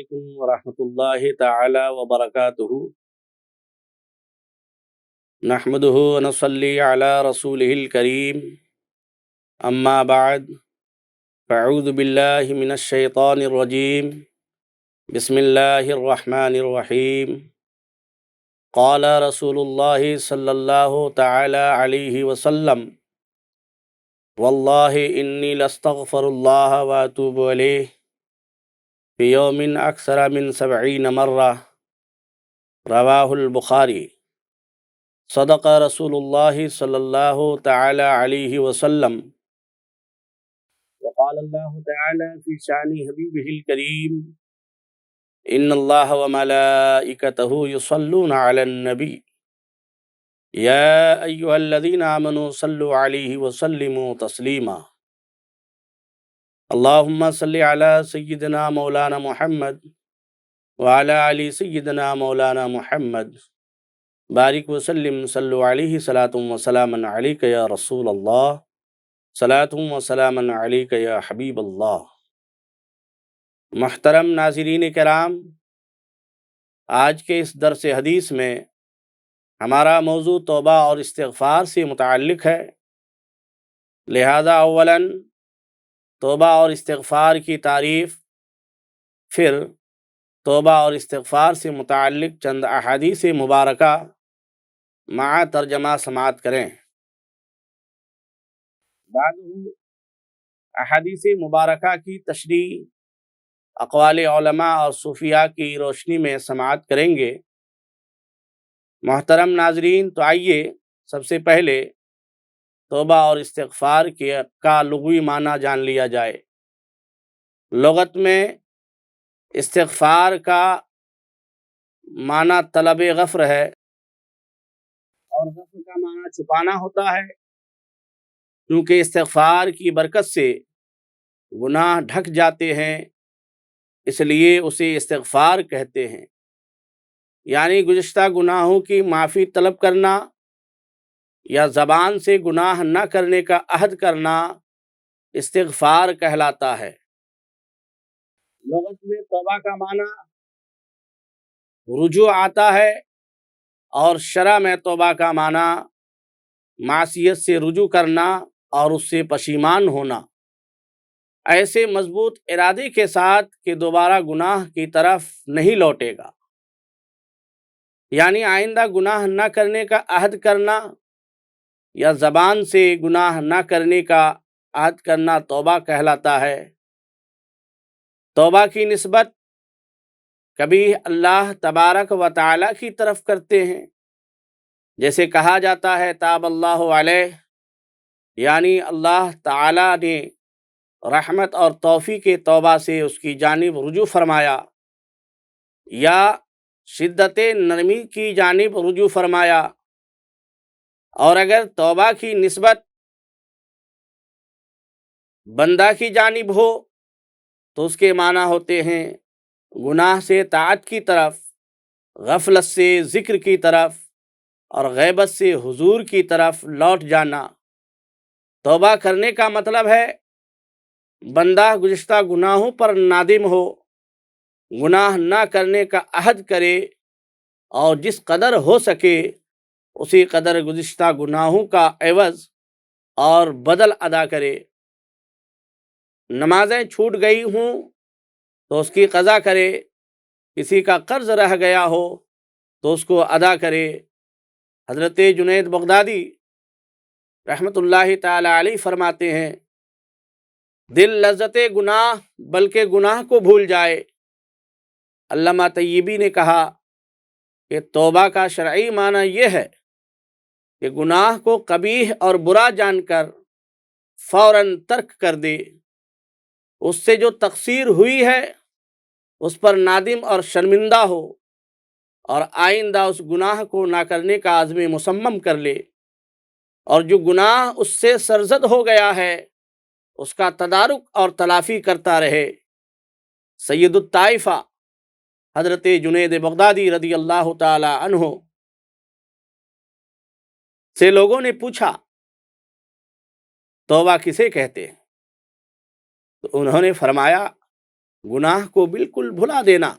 علیکم ورحمۃ اللہ تعالی وبرکاتہ۔ نحمدہ ونصلی علی رسولہ الکریم، اما بعد، فاعوذ باللہ من الشیطان الرجیم، بسم اللہ الرحمن الرحیم۔ قال رسول اللہ صلی اللہ تعالی علیہ وسلم، واللہ انی لاستغفر اللہ واتوب الیہ فی یوم اکثر من 70 مرہ، رواہ البخاری۔ صدق رسول اللہ صلی اللہ تعالی علیہ وسلم، وقال اللہ تعالی فی شان حبیبہ الکریم، ان اللہ وملائکتہ یصلون علی النبی، یا ایہا الذین آمنوا صلوا علیہ وسلموا تسلیما۔ اللہم صلی علی سیدنا مولانا محمد وعلی آل سیدنا مولانا محمد، بارک وسلم صلو علیہ صلاۃ وسلام علیک یا رسول اللہ، صلاۃ وسلام علیک یا حبیب اللہ۔ محترم ناظرین کرام، آج کے اس درس حدیث میں ہمارا موضوع توبہ اور استغفار سے متعلق ہے، لہذا اولاً توبہ اور استغفار کی تعریف، پھر توبہ اور استغفار سے متعلق چند احادیث مبارکہ مع ترجمہ سماعت کریں۔ بعد احادیث مبارکہ کی تشریح اقوال علماء اور صوفیاء کی روشنی میں سماعت کریں گے۔ محترم ناظرین، تو آئیے سب سے پہلے توبہ اور استغفار کا لغوی معنی جان لیا جائے۔ لغت میں استغفار کا معنی طلب غفر ہے، اور غفر کا معنی چھپانا ہوتا ہے، کیونکہ استغفار کی برکت سے گناہ ڈھک جاتے ہیں، اس لیے اسے استغفار کہتے ہیں، یعنی گزشتہ گناہوں کی معافی طلب کرنا یا زبان سے گناہ نہ کرنے کا عہد کرنا استغفار کہلاتا ہے۔ لغت میں توبہ کا معنی رجوع آتا ہے، اور شرع میں توبہ کا معنی معصیت سے رجوع کرنا اور اس سے پشیمان ہونا، ایسے مضبوط ارادے کے ساتھ کہ دوبارہ گناہ کی طرف نہیں لوٹے گا، یعنی آئندہ گناہ نہ کرنے کا عہد کرنا یا زبان سے گناہ نہ کرنے کا عہد کرنا توبہ کہلاتا ہے۔ توبہ کی نسبت کبھی اللہ تبارک و تعالی کی طرف کرتے ہیں، جیسے کہا جاتا ہے تاب اللہ علیہ، یعنی اللہ تعالی نے رحمت اور توفیق توبہ سے اس کی جانب رجوع فرمایا، یا شدت نرمی کی جانب رجوع فرمایا۔ اور اگر توبہ کی نسبت بندہ کی جانب ہو تو اس کے معنی ہوتے ہیں گناہ سے طاعت کی طرف، غفلت سے ذکر کی طرف، اور غیبت سے حضور کی طرف لوٹ جانا۔ توبہ کرنے کا مطلب ہے بندہ گزشتہ گناہوں پر نادم ہو، گناہ نہ کرنے کا عہد کرے، اور جس قدر ہو سکے اسی قدر گزشتہ گناہوں کا عوض اور بدل ادا کرے۔ نمازیں چھوٹ گئی ہوں تو اس کی قضا کرے، کسی کا قرض رہ گیا ہو تو اس کو ادا کرے۔ حضرت جنید بغدادی رحمۃ اللہ تعالی علیہ فرماتے ہیں، دل لذت گناہ بلکہ گناہ کو بھول جائے۔ علامہ طیبی نے کہا کہ توبہ کا شرعی معنی یہ ہے کہ گناہ کو قبیح اور برا جان کر فوراً ترک کر دے، اس سے جو تقصیر ہوئی ہے اس پر نادم اور شرمندہ ہو، اور آئندہ اس گناہ کو نہ کرنے کا عزم مصمم کر لے، اور جو گناہ اس سے سرزد ہو گیا ہے اس کا تدارک اور تلافی کرتا رہے۔ سید الطائفہ حضرت جنید بغدادی رضی اللہ تعالی عنہ سے لوگوں نے پوچھا توبہ کسے کہتے ہیں؟ تو انہوں نے فرمایا گناہ کو بالکل بھلا دینا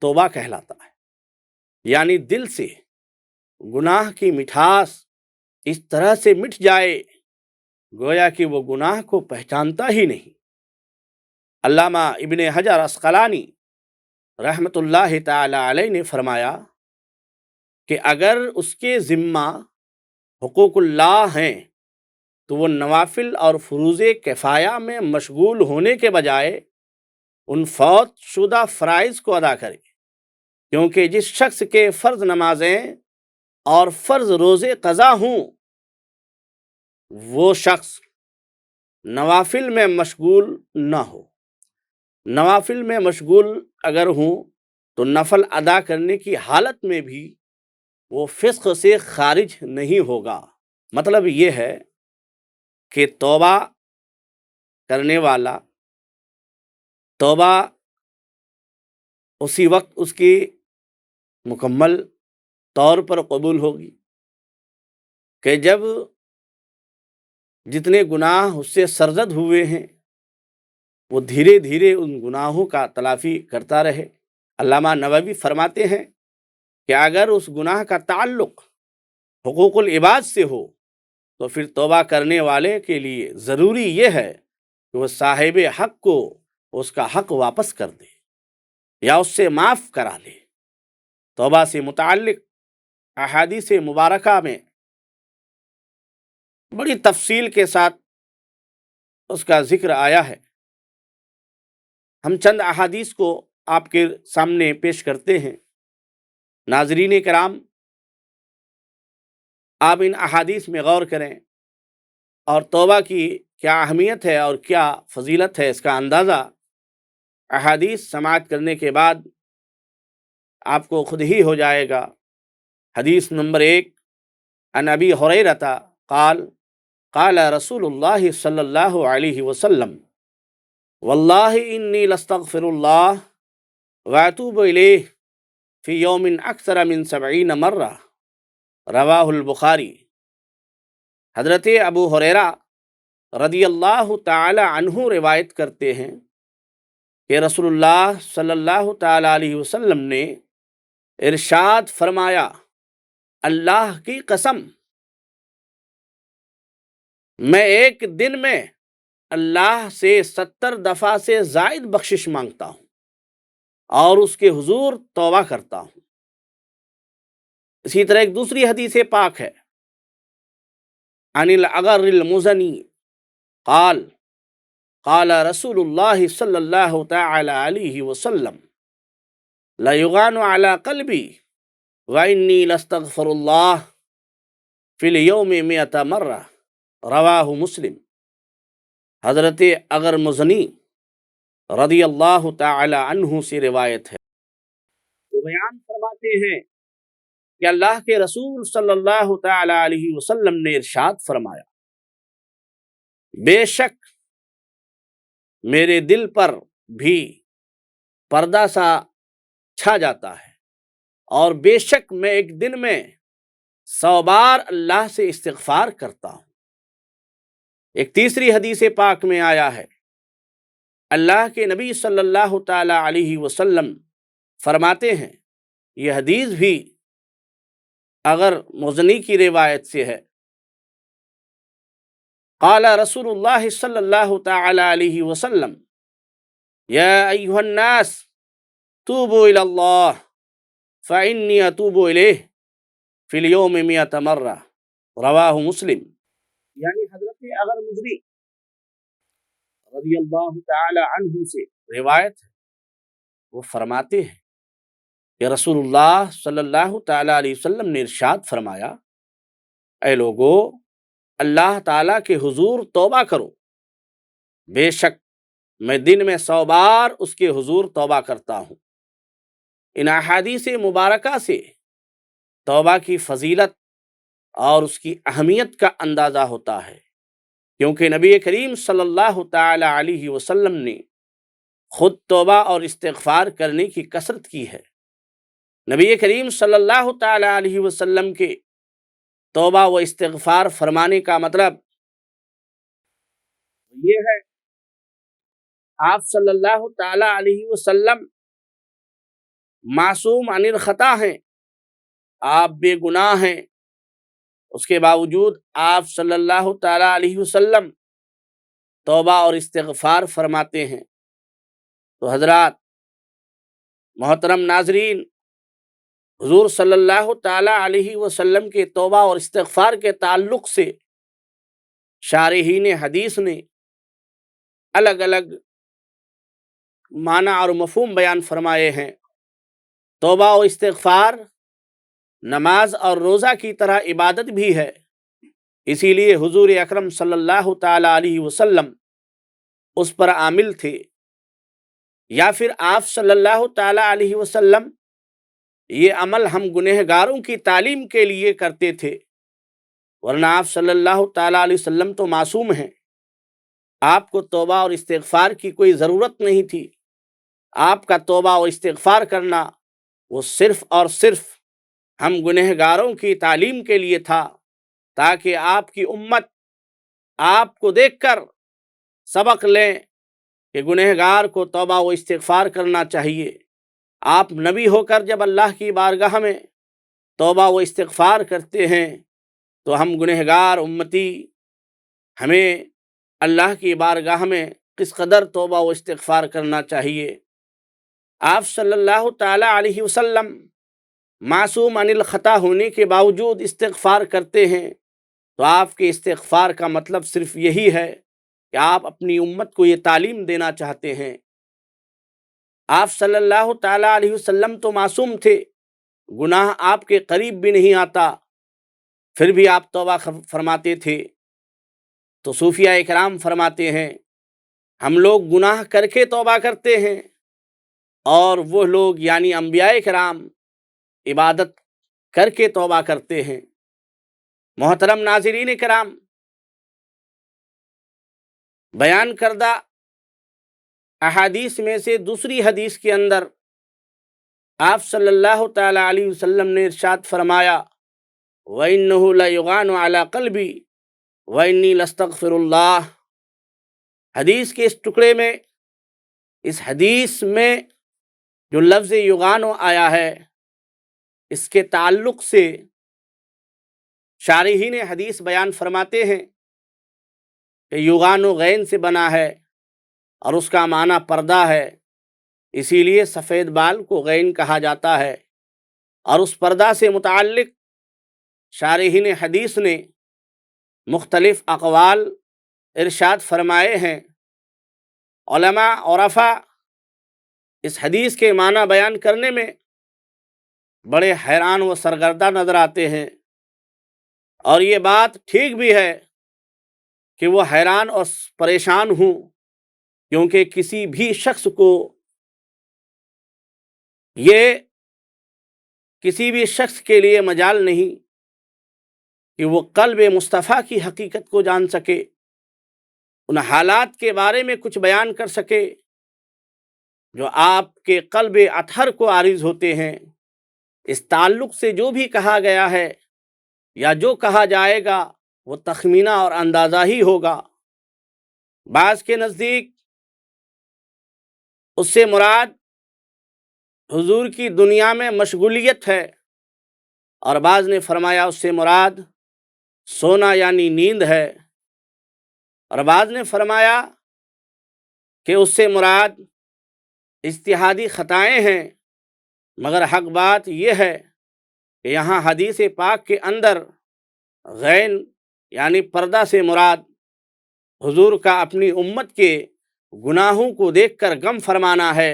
توبہ کہلاتا ہے، یعنی دل سے گناہ کی مٹھاس اس طرح سے مٹ جائے گویا کہ وہ گناہ کو پہچانتا ہی نہیں۔ علامہ ابن حجر عسقلانی رحمۃ اللہ تعالی علیہ نے فرمایا کہ اگر اس کے ذمہ حقوق اللہ ہیں تو وہ نوافل اور فروض کفایہ میں مشغول ہونے کے بجائے ان فوت شدہ فرائض کو ادا کرے، کیونکہ جس شخص کے فرض نمازیں اور فرض روزے قضا ہوں وہ شخص نوافل میں مشغول نہ ہو۔ نوافل میں مشغول اگر ہوں تو نفل ادا کرنے کی حالت میں بھی وہ فسق سے خارج نہیں ہوگا۔ مطلب یہ ہے کہ توبہ کرنے والا توبہ اسی وقت اس کی مکمل طور پر قبول ہوگی کہ جب جتنے گناہ اس سے سرزد ہوئے ہیں وہ دھیرے دھیرے ان گناہوں کا تلافی کرتا رہے۔ علامہ نووی فرماتے ہیں کہ اگر اس گناہ کا تعلق حقوق العباد سے ہو تو پھر توبہ کرنے والے کے لیے ضروری یہ ہے کہ وہ صاحب حق کو اس کا حق واپس کر دے یا اس سے معاف کرا لے۔ توبہ سے متعلق احادیث مبارکہ میں بڑی تفصیل کے ساتھ اس کا ذکر آیا ہے۔ ہم چند احادیث کو آپ کے سامنے پیش کرتے ہیں۔ ناظرین کرام، آپ ان احادیث میں غور کریں اور توبہ کی کیا اہمیت ہے اور کیا فضیلت ہے اس کا اندازہ احادیث سماعت کرنے کے بعد آپ کو خود ہی ہو جائے گا۔ حدیث نمبر 1، عن ابی ہریرہ قال قال رسول اللہ صلی اللہ علیہ وسلم واللہ انی لاستغفر اللہ واتوب الیہ فی یوم اکثر من 70 مرہ، رواہ البخاری۔ حضرت ابو ہریرہ رضی اللہ تعالی عنہ روایت کرتے ہیں کہ رسول اللہ صلی اللہ تعالی علیہ وسلم نے ارشاد فرمایا، اللہ کی قسم میں ایک دن میں اللہ سے 70 دفعہ سے زائد بخشش مانگتا ہوں اور اس کے حضور توبہ کرتا ہوں۔ اسی طرح ایک دوسری حدیث پاک ہے، عن الاغر المزنی قال قال رسول اللہ صلی اللہ تعالی علیہ وسلم لا یغان علی قلبی وانی لاستغفر اللہ فی الیوم 100 مرہ، رواہ مسلم۔ حضرت اغر مزنی رضی اللہ تعالی عنہ سے روایت ہے، وہ بیان فرماتے ہیں کہ اللہ کے رسول صلی اللہ تعالی علیہ وسلم نے ارشاد فرمایا، بے شک میرے دل پر بھی پردہ سا چھا جاتا ہے اور بے شک میں ایک دن میں 100 بار اللہ سے استغفار کرتا ہوں۔ ایک تیسری حدیث پاک میں آیا ہے، اللہ کے نبی صلی اللہ تعالی علیہ وسلم فرماتے ہیں، یہ حدیث بھی اگر مزنی کی روایت سے ہے، قال رسول اللہ صلی اللہ تعالی علیہ وسلم یا ایھا الناس توبوا الی اللہ فانی اتوب الیہ فی الیوم 100 مرہ، رواہ مسلم۔ یعنی حضرت اغر مزنی رضی اللہ تعالی عنہ سے روایت ہے، وہ فرماتے ہیں کہ رسول اللہ صلی اللہ تعالی علیہ وسلم نے ارشاد فرمایا، اے لوگو اللہ تعالیٰ کے حضور توبہ کرو، بے شک میں دن میں 100 بار اس کے حضور توبہ کرتا ہوں۔ ان احادیث مبارکہ سے توبہ کی فضیلت اور اس کی اہمیت کا اندازہ ہوتا ہے، کیونکہ نبی کریم صلی اللہ تعالی علیہ وسلم نے خود توبہ اور استغفار کرنے کی کثرت کی ہے۔ نبی کریم صلی اللہ تعالی علیہ وسلم کے توبہ و استغفار فرمانے کا مطلب یہ ہے آپ صلی اللہ تعالی علیہ وسلم معصوم عن الخطا ہیں، آپ بے گناہ ہیں، اس کے باوجود آپ صلی اللہ تعالی علیہ وسلم توبہ اور استغفار فرماتے ہیں۔ تو حضرات محترم ناظرین، حضور صلی اللہ تعالی علیہ وسلم کے توبہ اور استغفار کے تعلق سے شارحین حدیث نے الگ الگ معنی اور مفہوم بیان فرمائے ہیں۔ توبہ و استغفار نماز اور روزہ کی طرح عبادت بھی ہے، اسی لیے حضور اکرم صلی اللہ تعالی علیہ وسلم اس پر عامل تھے، یا پھر آپ صلی اللہ تعالی علیہ وسلم یہ عمل ہم گنہگاروں کی تعلیم کے لیے کرتے تھے، ورنہ آپ صلی اللہ تعالی علیہ وسلم تو معصوم ہیں، آپ کو توبہ اور استغفار کی کوئی ضرورت نہیں تھی۔ آپ کا توبہ اور استغفار کرنا وہ صرف اور صرف ہم گنہگاروں کی تعلیم کے لیے تھا، تاکہ آپ کی امت آپ کو دیکھ کر سبق لیں کہ گنہگار کو توبہ و استغفار کرنا چاہیے۔ آپ نبی ہو کر جب اللہ کی بارگاہ میں توبہ و استغفار کرتے ہیں تو ہم گنہگار امتی ہمیں اللہ کی بارگاہ میں کس قدر توبہ و استغفار کرنا چاہیے۔ آپ صلی اللہ تعالی علیہ وسلم معصوم عن الخطا ہونے کے باوجود استغفار کرتے ہیں، تو آپ کے استغفار کا مطلب صرف یہی ہے کہ آپ اپنی امت کو یہ تعلیم دینا چاہتے ہیں۔ آپ صلی اللہ تعالی علیہ وسلم تو معصوم تھے، گناہ آپ کے قریب بھی نہیں آتا، پھر بھی آپ توبہ فرماتے تھے۔ تو صوفیہ کرام فرماتے ہیں ہم لوگ گناہ کر کے توبہ کرتے ہیں، اور وہ لوگ یعنی انبیاء کرام عبادت کر کے توبہ کرتے ہیں۔ محترم ناظرین کرام، بیان کردہ احادیث میں سے دوسری حدیث کے اندر آپ صلی اللہ تعالی علیہ وسلم نے ارشاد فرمایا وَإِنَّهُ لَيُغَانُ عَلَىٰ قَلْبِي وَإِنِّي لَاسْتَغْفِرُ اللَّهِ۔ حدیث کے اس ٹکڑے میں، اس حدیث میں جو لفظ یغانو آیا ہے، اس کے تعلق سے شارحین حدیث بیان فرماتے ہیں کہ یغانو غین سے بنا ہے اور اس کا معنی پردہ ہے، اسی لیے سفید بال کو غین کہا جاتا ہے۔ اور اس پردہ سے متعلق شارحین حدیث نے مختلف اقوال ارشاد فرمائے ہیں۔ علماء عرفا اس حدیث کے معنی بیان کرنے میں بڑے حیران و سرگردہ نظر آتے ہیں، اور یہ بات ٹھیک بھی ہے کہ وہ حیران اور پریشان ہوں، کیونکہ کسی بھی شخص کو یہ کسی بھی شخص کے لیے مجال نہیں کہ وہ قلب مصطفیٰ کی حقیقت کو جان سکے، ان حالات کے بارے میں کچھ بیان کر سکے جو آپ کے قلب اطہر کو عارض ہوتے ہیں۔ اس تعلق سے جو بھی کہا گیا ہے یا جو کہا جائے گا وہ تخمینہ اور اندازہ ہی ہوگا۔ بعض کے نزدیک اس سے مراد حضور کی دنیا میں مشغولیت ہے، اور بعض نے فرمایا اس سے مراد سونا یعنی نیند ہے، اور بعض نے فرمایا کہ اس سے مراد اجتہادی خطائیں ہیں۔ مگر حق بات یہ ہے کہ یہاں حدیث پاک کے اندر غین یعنی پردہ سے مراد حضور کا اپنی امت کے گناہوں کو دیکھ کر غم فرمانا ہے،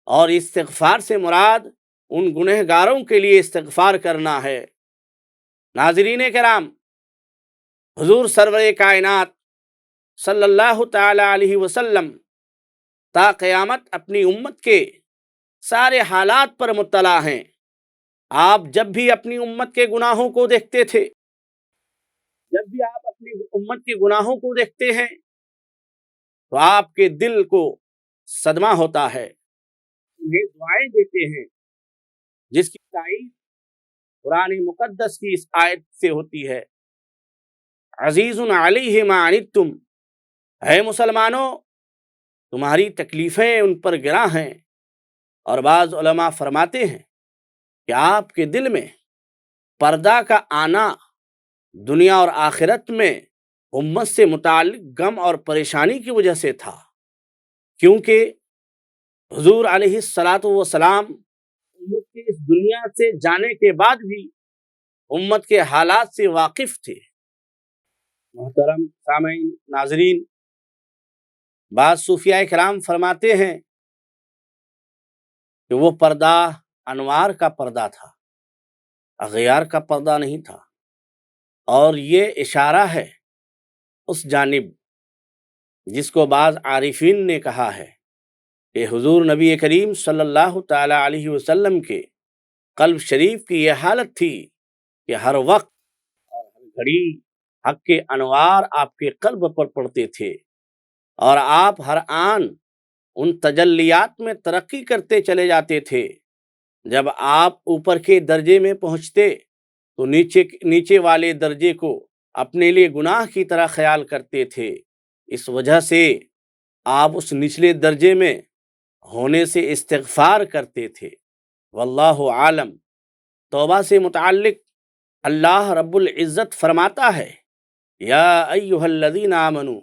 اور استغفار سے مراد ان گنہگاروں کے لیے استغفار کرنا ہے۔ ناظرین کرام، حضور سرور کائنات صلی اللہ تعالی علیہ وسلم تا قیامت اپنی امت کے سارے حالات پر مطلع ہیں۔ آپ جب بھی اپنی امت کے گناہوں کو دیکھتے تھے، جب بھی آپ اپنی امت کے گناہوں کو دیکھتے ہیں تو آپ کے دل کو صدمہ ہوتا ہے، انہیں دعائیں دیتے ہیں، جس کی تائید قرآن مقدس کی اس آیت سے ہوتی ہے عزیز علیہ ما عنتم۔ اے مسلمانوں، تمہاری تکلیفیں ان پر گراں ہیں۔ اور بعض علماء فرماتے ہیں کہ آپ کے دل میں پردہ کا آنا دنیا اور آخرت میں امت سے متعلق غم اور پریشانی کی وجہ سے تھا، کیونکہ حضور علیہ الصلاۃ والسلام امت کے اس دنیا سے جانے کے بعد بھی امت کے حالات سے واقف تھے۔ محترم سامعین، ناظرین، بعض صوفیاء کرام فرماتے ہیں کہ وہ پردہ انوار کا پردہ تھا، اغیار کا پردہ نہیں تھا، اور یہ اشارہ ہے اس جانب جس کو بعض عارفین نے کہا ہے کہ حضور نبی کریم صلی اللہ تعالی علیہ وسلم کے قلب شریف کی یہ حالت تھی کہ ہر وقت اور ہر گھڑی حق کے انوار آپ کے قلب پر پڑتے تھے، اور آپ ہر آن ان تجلیات میں ترقی کرتے چلے جاتے تھے۔ جب آپ اوپر کے درجے میں پہنچتے تو نیچے والے درجے کو اپنے لیے گناہ کی طرح خیال کرتے تھے، اس وجہ سے آپ اس نچلے درجے میں ہونے سے استغفار کرتے تھے۔ واللہ عالم۔ توبہ سے متعلق اللہ رب العزت فرماتا ہے، یا ایھا الذین آمنوا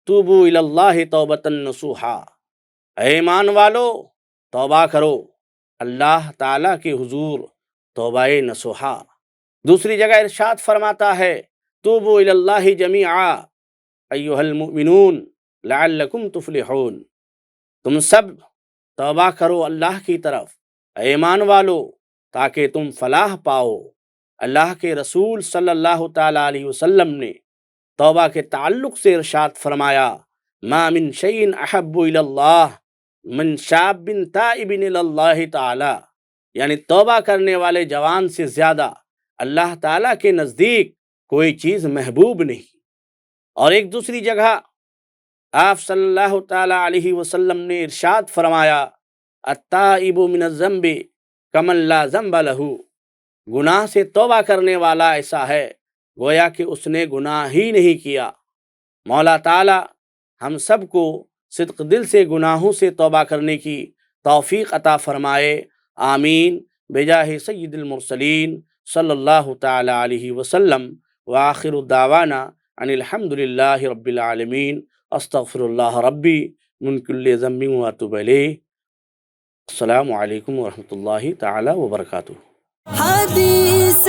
توبوا الی اللہ توبۃ نصوحا، اے ایمان والو توبہ کرو اللہ تعالیٰ کے حضور توبہ نصوحا۔ دوسری جگہ ارشاد فرماتا ہے، توبوا الی اللہ جمیعا ایھا المؤمنون لعلکم تفلحون، تم سب توبہ کرو اللہ کی طرف اے ایمان والو تاکہ تم فلاح پاؤ۔ اللہ کے رسول صلی اللہ تعالی علیہ وسلم نے توبہ کے تعلق سے ارشاد فرمایا، ما من شیء احب الی اللہ من شاب تائب الی اللہ تعالی، یعنی توبہ کرنے والے جوان سے زیادہ اللہ تعالیٰ کے نزدیک کوئی چیز محبوب نہیں۔ اور ایک دوسری جگہ آپ صلی اللہ تعالی علیہ وسلم نے ارشاد فرمایا، التائب من الذنب کمن لا ذنب لہ، گناہ سے توبہ کرنے والا ایسا ہے گویا کہ اس نے گناہ ہی نہیں کیا۔ مولا تعالی ہم سب کو صدق دل سے گناہوں سے توبہ کرنے کی توفیق عطا فرمائے، آمین، بجاہ سید المرسلین صلی اللہ تعالی علیہ وسلم، وآخر دعوانا ان الحمد للہ رب العالمین، استغفر اللہ ربی من کل ذنب واتوب الیہ۔ السلام علیکم ورحمۃ اللہ تعالی وبرکاتہ۔ حدیث